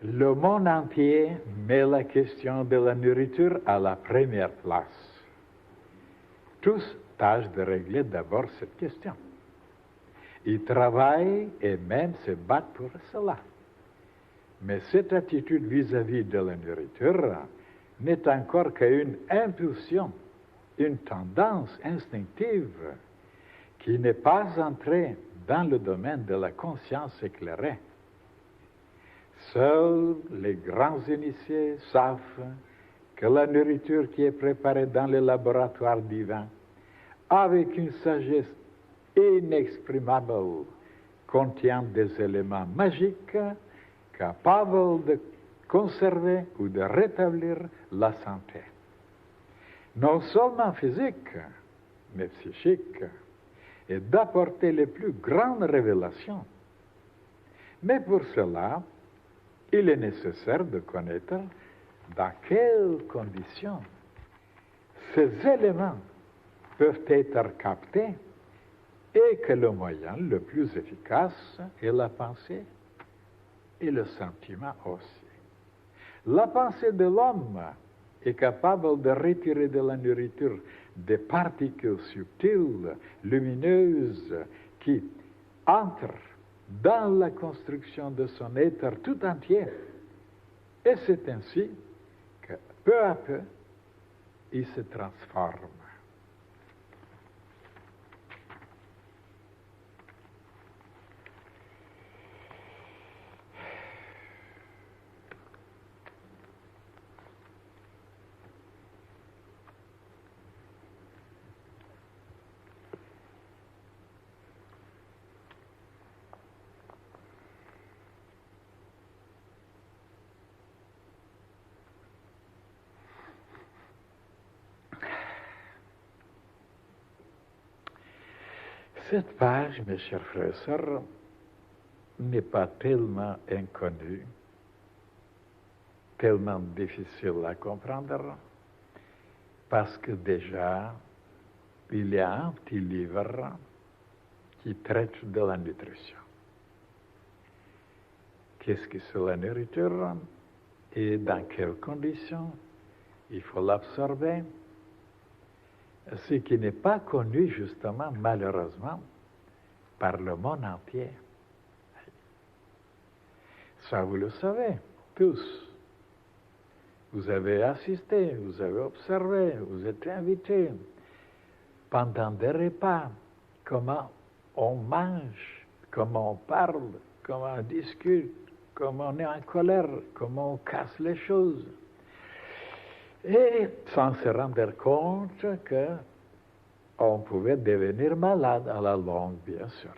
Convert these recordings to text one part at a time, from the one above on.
Le monde entier met la question de la nourriture à la première place. Tous tâchent de régler d'abord cette question. Ils travaillent et même se battent pour cela. Mais cette attitude vis-à-vis de la nourriture n'est encore qu'une impulsion, une tendance instinctive qui n'est pas entrée dans le domaine de la conscience éclairée. Seuls les grands initiés savent que la nourriture qui est préparée dans les laboratoires divins, avec une sagesse inexprimable, contient des éléments magiques capables de conserver ou de rétablir la santé. Non seulement physique, mais psychique, et d'apporter les plus grandes révélations. Mais pour cela, il est nécessaire de connaître dans quelles conditions ces éléments peuvent être captés et que le moyen le plus efficace est la pensée et le sentiment aussi. La pensée de l'homme est capable de retirer de la nourriture des particules subtiles, lumineuses, qui entrent dans la construction de son être tout entier. Et c'est ainsi que, peu à peu, il se transforme. Cette page, mes chers frères et sœurs, n'est pas tellement inconnue, tellement difficile à comprendre, parce que déjà, il y a un petit livre qui traite de la nutrition. Qu'est-ce que c'est la nourriture et dans quelles conditions il faut l'absorber? Ce qui n'est pas connu, justement, malheureusement, par le monde entier. Ça, vous le savez, tous. Vous avez assisté, vous avez observé, vous êtes invités pendant des repas, comment on mange, comment on parle, comment on discute, comment on est en colère, comment on casse les choses. Et sans se rendre compte qu'on pouvait devenir malade à la longue, bien sûr.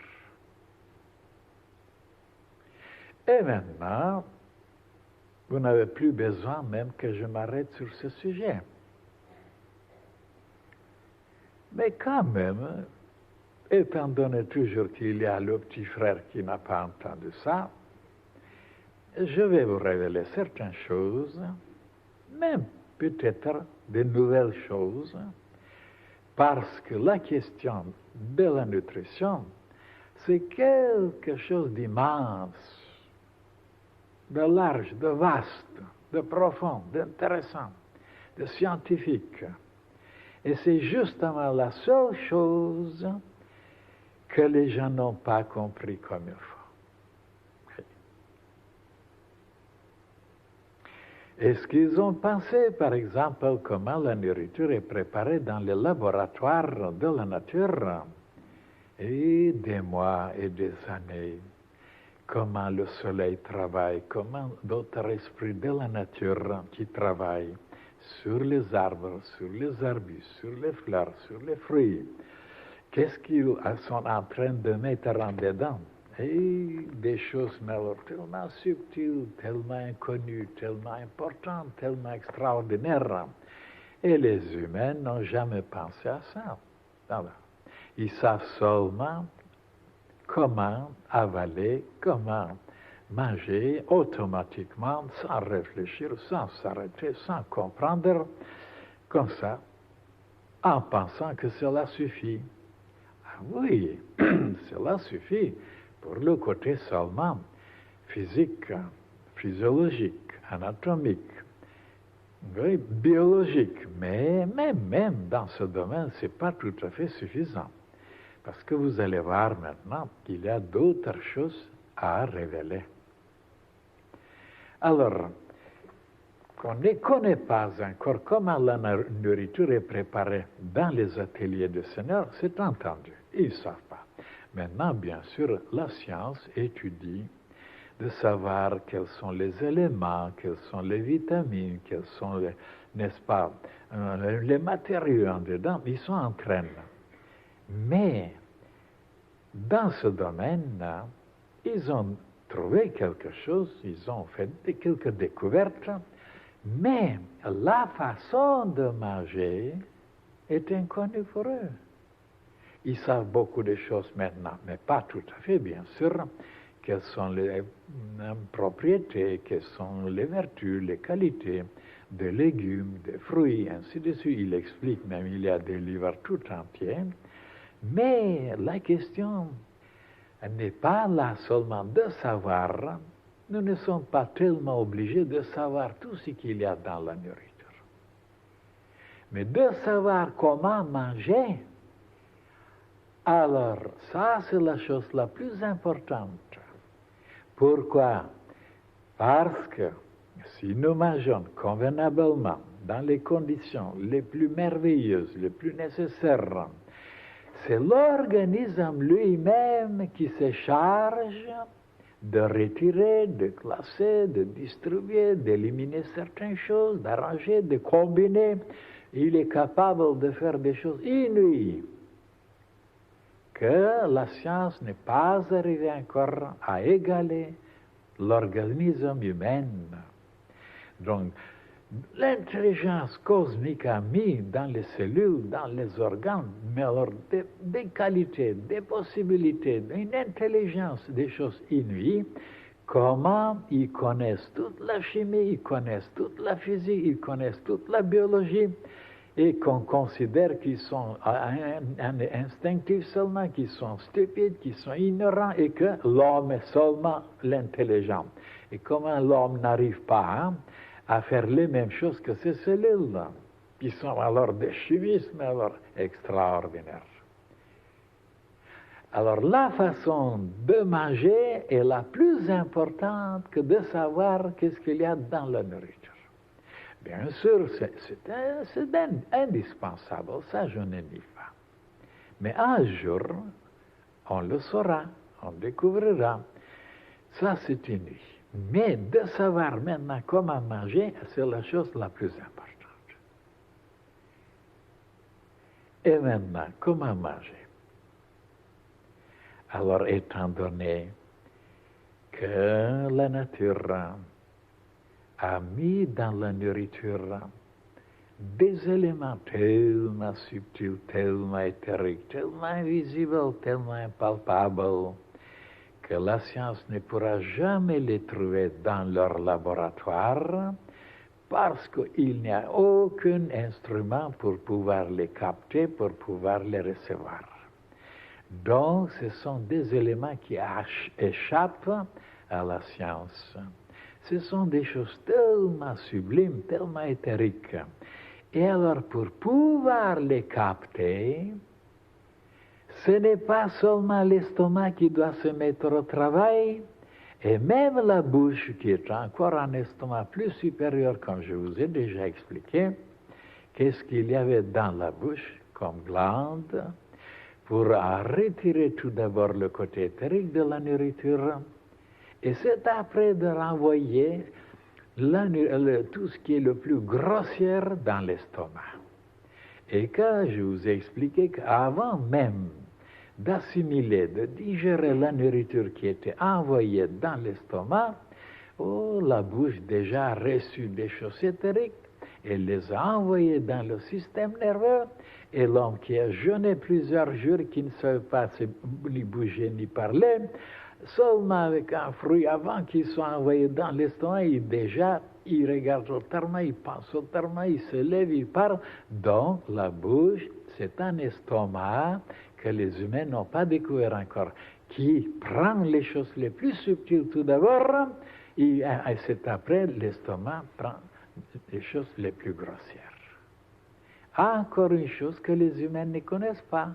Et maintenant, vous n'avez plus besoin même que je m'arrête sur ce sujet. Mais quand même, étant donné toujours qu'il y a le petit frère qui n'a pas entendu ça, je vais vous révéler certaines choses, même peut-être de nouvelles choses, parce que la question de la nutrition, c'est quelque chose d'immense, de large, de vaste, de profond, d'intéressant, de scientifique. Et c'est justement la seule chose que les gens n'ont pas compris comme il faut. Est-ce qu'ils ont pensé, par exemple, comment la nourriture est préparée dans les laboratoires de la nature? Et des mois et des années, comment le soleil travaille, comment d'autres esprits de la nature qui travaillent sur les arbres, sur les arbustes, sur les fleurs, sur les fruits. Qu'est-ce qu'ils sont en train de mettre en dedans? Et des choses tellement subtiles, tellement inconnues, tellement importantes, tellement extraordinaires. Et les humains n'ont jamais pensé à ça. Alors, ils savent seulement comment avaler, comment manger automatiquement, sans réfléchir, sans s'arrêter, sans comprendre, comme ça, en pensant que cela suffit. Ah oui, cela suffit pour le côté seulement physique, physiologique, anatomique, oui, biologique, mais même dans ce domaine, ce n'est pas tout à fait suffisant. Parce que vous allez voir maintenant qu'il y a d'autres choses à révéler. Alors, qu'on ne connaît pas encore comment la nourriture est préparée dans les ateliers du Seigneur, c'est entendu, ils ne savent pas. Maintenant, bien sûr, la science étudie de savoir quels sont les éléments, quelles sont les vitamines, quels sont, n'est-ce pas, les matériaux en dedans, ils sont en train. Mais, dans ce domaine-là, ils ont trouvé quelque chose, ils ont fait quelques découvertes, mais la façon de manger est inconnue pour eux. Ils savent beaucoup de choses maintenant, mais pas tout à fait, bien sûr. Quelles sont les propriétés, quelles sont les vertus, les qualités des légumes, des fruits, ainsi de suite. Il explique même, il y a des livres tout entiers. Mais la question n'est pas là seulement de savoir. Nous ne sommes pas tellement obligés de savoir tout ce qu'il y a dans la nourriture. Mais de savoir comment manger, alors ça c'est la chose la plus importante. Pourquoi? Parce que si nous mangeons convenablement, dans les conditions les plus merveilleuses, les plus nécessaires, c'est l'organisme lui-même qui se charge de retirer, de classer, de distribuer, d'éliminer certaines choses, d'arranger, de combiner. Il est capable de faire des choses inouïes que la science n'est pas arrivée encore à égaler l'organisme humain. Donc, l'intelligence cosmique a mis dans les cellules, dans les organes, mais alors des qualités, des possibilités, une intelligence, des choses inouïes. Comment ils connaissent toute la chimie, ils connaissent toute la physique, ils connaissent toute la biologie, et qu'on considère qu'ils sont instinctifs seulement, qu'ils sont stupides, qu'ils sont ignorants, et que l'homme est seulement l'intelligent. Et comment l'homme n'arrive pas à faire les mêmes choses que ces cellules-là, qui sont alors des chimismes alors extraordinaires. Alors la façon de manger est la plus importante que de savoir qu'est-ce qu'il y a dans la nourriture. Bien sûr, c'est indispensable, ça je ne nie pas. Mais un jour, on le saura, on découvrira. Ça c'est inouï. Mais de savoir maintenant comment manger, c'est la chose la plus importante. Et maintenant, comment manger? Alors, étant donné que la nature a mis dans la nourriture des éléments tellement subtils, tellement éthériques, tellement invisibles, tellement impalpables, que la science ne pourra jamais les trouver dans leur laboratoire, parce qu'il n'y a aucun instrument pour pouvoir les capter, pour pouvoir les recevoir. Donc, ce sont des éléments qui échappent à la science. Ce sont des choses tellement sublimes, tellement éthériques. Et alors, pour pouvoir les capter, ce n'est pas seulement l'estomac qui doit se mettre au travail, et même la bouche, qui est encore un estomac plus supérieur, comme je vous ai déjà expliqué, qu'est-ce qu'il y avait dans la bouche comme glande, pour retirer tout d'abord le côté éthérique de la nourriture, et c'est après de renvoyer tout ce qui est le plus grossier dans l'estomac. Et que je vous ai expliqué qu'avant même d'assimiler, de digérer la nourriture qui était envoyée dans l'estomac, la bouche déjà a reçu des choses éthériques, elle les a envoyées dans le système nerveux, et l'homme qui a jeûné plusieurs jours, qui ne savait pas ni bouger ni parler, seulement avec un fruit avant qu'il soit envoyé dans l'estomac, il regarde autrement, il pense autrement, il se lève, il parle. Donc la bouche, c'est un estomac que les humains n'ont pas découvert encore, qui prend les choses les plus subtiles tout d'abord, Et c'est après, l'estomac prend les choses les plus grossières. Encore une chose que les humains ne connaissent pas,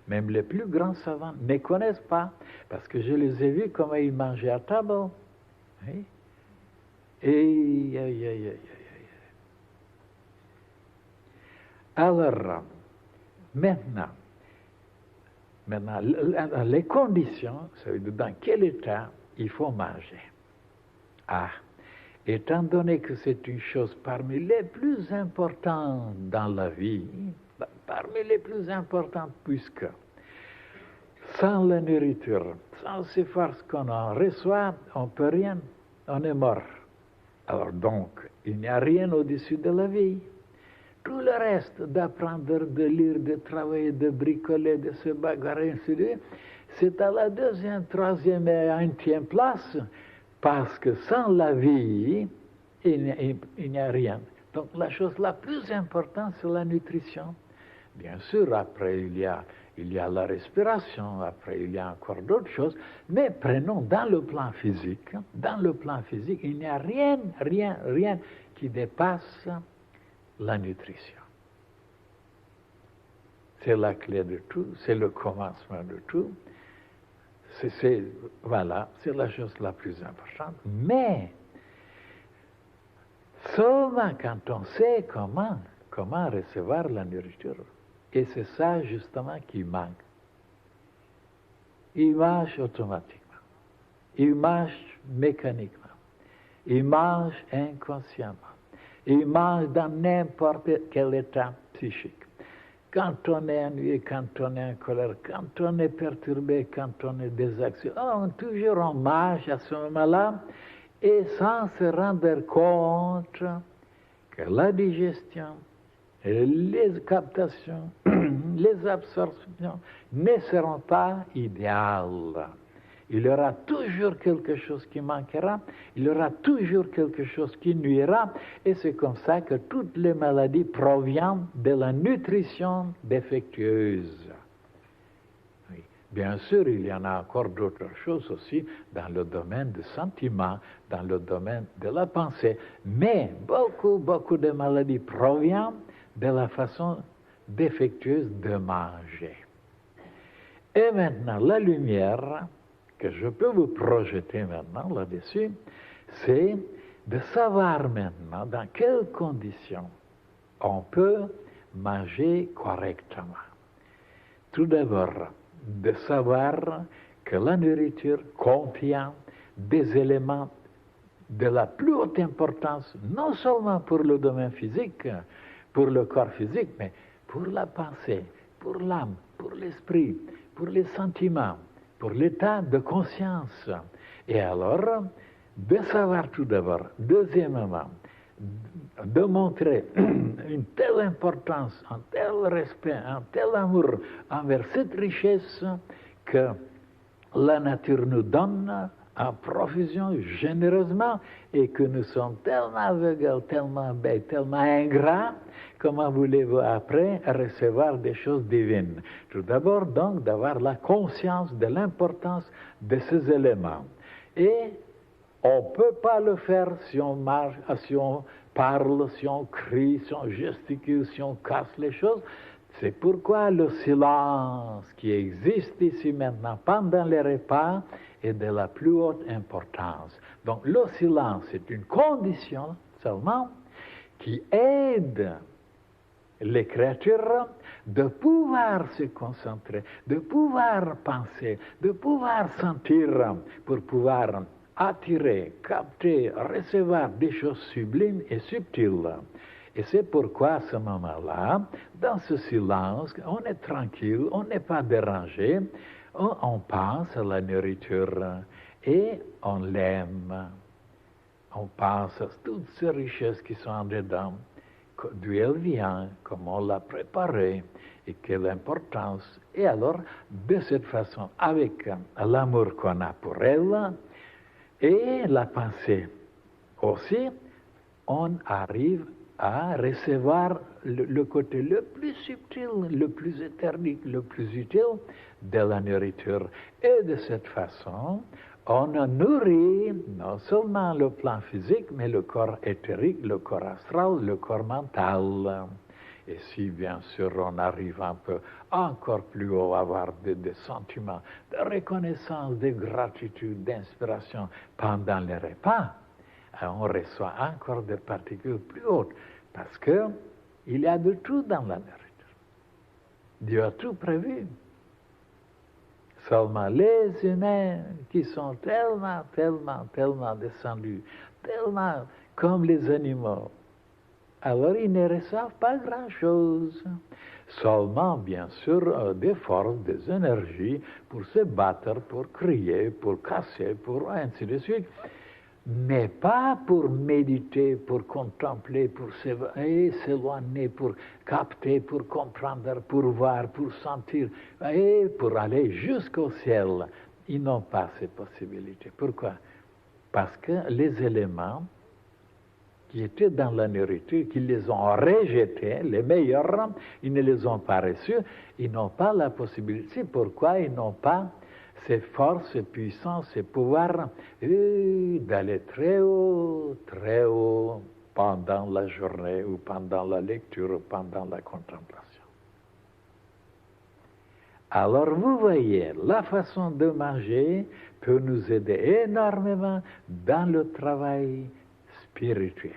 même les plus grands savants ne connaissent pas, parce que je les ai vus comment ils mangeaient à table. Oui. Et alors, maintenant, les conditions, ça veut dire dans quel état il faut manger. Étant donné que c'est une chose parmi les plus importantes dans la vie, parmi les plus importantes, puisque sans la nourriture, sans ces forces qu'on en reçoit, on ne peut rien, on est mort. Alors donc, il n'y a rien au-dessus de la vie. Tout le reste, d'apprendre, de lire, de travailler, de bricoler, de se bagarrer, ainsi de suite, c'est à la deuxième, troisième et 1e place, parce que sans la vie, il n'y a rien. Donc la chose la plus importante, c'est la nutrition. Bien sûr, après, il y a la respiration, après, il y a encore d'autres choses, mais prenons dans le plan physique, il n'y a rien qui dépasse la nutrition. C'est la clé de tout, c'est le commencement de tout. Voilà, c'est la chose la plus importante. Mais, seulement quand on sait comment recevoir la nourriture, et c'est ça justement qui manque. Il mange automatiquement, il mange mécaniquement, il mange inconsciemment, il mange dans n'importe quel état psychique. Quand on est ennuyé, quand on est en colère, quand on est perturbé, quand on est désaxé, toujours on mange à ce moment-là, et sans se rendre compte que la digestion, les captations, les absorptions ne seront pas idéales. Il y aura toujours quelque chose qui manquera, il y aura toujours quelque chose qui nuira, et c'est comme ça que toutes les maladies proviennent de la nutrition défectueuse. Oui. Bien sûr, il y en a encore d'autres choses aussi dans le domaine du sentiment, dans le domaine de la pensée, mais beaucoup de maladies proviennent de la façon défectueuse de manger. Et maintenant, la lumière que je peux vous projeter maintenant là-dessus, c'est de savoir maintenant dans quelles conditions on peut manger correctement. Tout d'abord, de savoir que la nourriture contient des éléments de la plus haute importance, non seulement pour le domaine physique, pour le corps physique, mais pour la pensée, pour l'âme, pour l'esprit, pour les sentiments, pour l'état de conscience. Et alors, de savoir tout d'abord, deuxièmement, de montrer une telle importance, un tel respect, un tel amour envers cette richesse que la nature nous donne en profusion, généreusement, et que nous sommes tellement aveugles, tellement bêtes, tellement ingrats, comment voulez-vous après recevoir des choses divines? Tout d'abord, donc, d'avoir la conscience de l'importance de ces éléments. Et on ne peut pas le faire si on marche, si on parle, si on crie, si on gesticule, si on casse les choses. C'est pourquoi le silence qui existe ici maintenant pendant les repas est de la plus haute importance. Donc le silence est une condition seulement qui aide les créatures de pouvoir se concentrer, de pouvoir penser, de pouvoir sentir, pour pouvoir attirer, capter, recevoir des choses sublimes et subtiles. Et c'est pourquoi à ce moment-là, dans ce silence, on est tranquille, on n'est pas dérangé, on pense à la nourriture et on l'aime. On pense à toutes ces richesses qui sont en dedans, d'où elle vient, comment on l'a préparée et quelle importance. Et alors, de cette façon, avec l'amour qu'on a pour elle et la pensée aussi, on arrive à recevoir le côté le plus subtil, le plus éternel, le plus utile de la nourriture. Et de cette façon, on nourrit non seulement le plan physique, mais le corps éthérique, le corps astral, le corps mental. Et si, bien sûr, on arrive un peu encore plus haut à avoir des sentiments de reconnaissance, de gratitude, d'inspiration pendant les repas, on reçoit encore des particules plus hautes, parce qu'il y a de tout dans la nourriture. Dieu a tout prévu. Seulement les humains qui sont tellement descendus, tellement comme les animaux, alors ils ne reçoivent pas grand-chose. Seulement, bien sûr, des forces, des énergies pour se battre, pour crier, pour casser, pour ainsi de suite. Mais pas pour méditer, pour contempler, pour s'éloigner, pour capter, pour comprendre, pour voir, pour sentir, et pour aller jusqu'au ciel. Ils n'ont pas ces possibilités. Pourquoi? Parce que les éléments qui étaient dans la nourriture, qu'ils les ont rejetés, les meilleurs, ils ne les ont pas reçus, ils n'ont pas la possibilité. Pourquoi ils n'ont pas ces forces, ces puissances, ces pouvoirs d'aller très haut pendant la journée ou pendant la lecture ou pendant la contemplation. Alors vous voyez, la façon de manger peut nous aider énormément dans le travail spirituel.